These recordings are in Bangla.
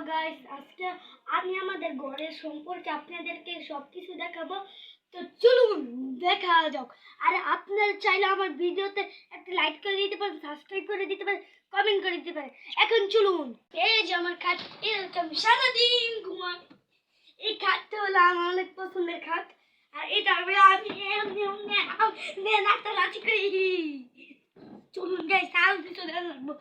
গাইস, আজকে আমি আমাদের ঘরের সম্পর্কে আপনাদেরকে সবকিছু দেখাবো। তো চলুন দেখা যাক। আর আপনারা চাইলে আমার ভিডিওতে একটা লাইক করে দিতে পারেন, সাবস্ক্রাইব করে দিতে পারেন, কমেন্ট করে দিতে পারেন। এখন চলুন। এই যে আমার খাট, এরকম সারাদিন ঘুমান। এই খাটটা হলো আমার অনেক পছন্দের খাট। আর এটা আমি নাচানাচি করি। চলুন গাইস, আর কিছু দেখাবো।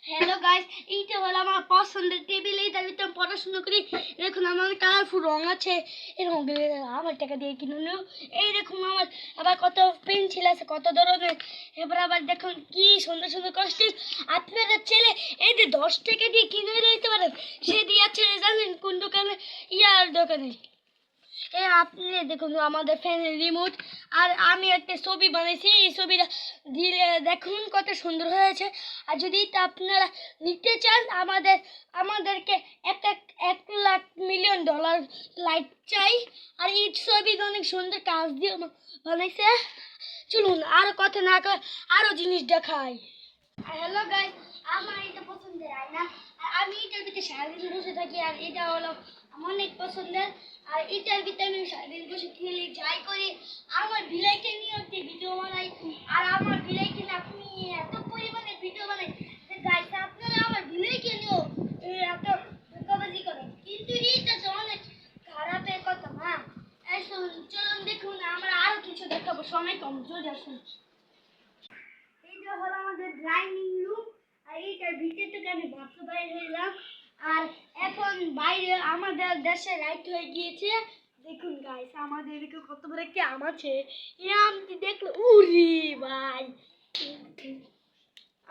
হ্যালো গাইস, এইটা হলো আমার পছন্দের টেবিল। এইটার ভিতরে পড়াশোনা করি। দেখুন আমার কালারফুল রং আছে। এই রঙগুলো আমার টাকা দিয়ে কিনে নেব। এই দেখুন আমার আবার কত পেন্সিল আছে, কত ধরনের। এবার আবার দেখুন কি সুন্দর সুন্দর কস্টিম। আপনারা ছেলে এই যে 10 টাকা দিয়ে কিনে নিতে পারেন। সে দিয়েছে জানেন কোন দোকানে? ইয়ার দোকানে। আপনি দেখুন আমাদের ফ্যানের রিমোট। আর আমি একটা ছবি বানাইছি, এই ছবিটা দিলে দেখুন কত সুন্দর হয়েছে। আর যদি এটা আপনারা নিতে চান, আমাদেরকে $1,00,000,000 লাইক চাই। আর এই ছবি অনেক সুন্দর কাজ দিয়ে বানাইছে। চলুন আর কথা না কয় আরো জিনিস দেখাই। হ্যালো গাইস, আমার এটা পছন্দের আয়না। আর আমি এটার ভিতরে সারাদিন বসে থাকি। আর এটা হলো আমার অনেক পছন্দের। আর এটার ভিতরে আমি সারাদিন বসে খেলি, যাই করি। আমার বিলাইকে নিয়ে একটি ভিডিও বানাই। আর আমার বিলাইকে নিয়ে আপনি এত পরিমাণে ভিডিও বানাই যে গাইস আপনারা আমার বিলাইকে নিয়েও এত ধোঁকাবাজি করেন। কিন্তু এইটা তো অনেক খারাপের কথা না। চলুন দেখুন, আমরা আরো কিছু দেখাবো। সময় কম, চলে আসুন। এইটা হলো আমাদের ডাইনিং রুম। আর এইটার ভিতর থেকে আমি ভাত বাইরে হইলাম। আর এখন বাইরে আমাদের দেশে লাইট হয়ে গিয়েছে। দেখুন গাইস, আমাদের এদিকে কত বড় একটা আম আছে। এই আমটি দেখলে উরি ভাই।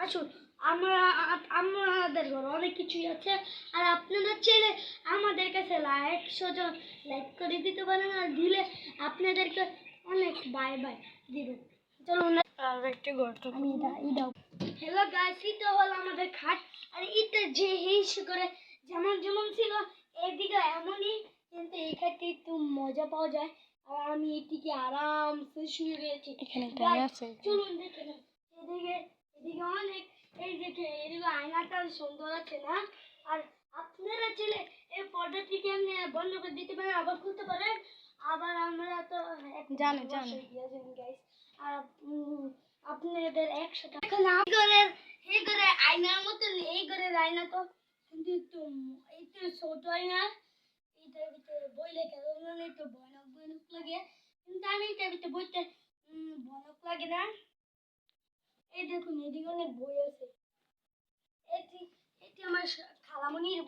আসুন, আমাদের ঘরে অনেক কিছুই আছে। আর আপনারা চাইলে আমাদের কাছে 100 জন লাইক করে দিতে পারেন। আর দিলে আপনাদেরকে অনেক বাই বাই দিবেন। চলুন আর একটু গর্ত আমি এটাও। হ্যালো গাইস, এটা হলো আমাদের খাট। আর এটা যে হিস করে যেমন যেমন ছিল এদিকে এমনই, কিন্তু এই খাটে একটু মজা পাওয়া যায়। আর আমি এটিকে আরামসে শুয়ে রয়েছি এখানে। চলুন দেখে নেন। এদিকে এদিকে অনেক, এই দেখে এদিকে আয়নাটা সুন্দর আছে না? আর আপনারা চাইলে এই পর্দাটিকে এমনি বন্ধ করে দিতে পারেন, আবার খুলতে পারেন। আবার আমরা তো জানেন গাইস। আর আপনাদের একসাথে এখন এই ঘরে আয়নার মতো, এই ঘরের আয়না তো কিন্তু একটু ছোট আয়না। এইটার ভিতরে বই লেখা একটু ভয়ানক ভয়ানক লাগে। কিন্তু আমি এটার ভিতরে বইতে ভয়ানক লাগে না। এই দেখুন এদিকে অনেক বই আছে। এটি এটি আমার খালামণির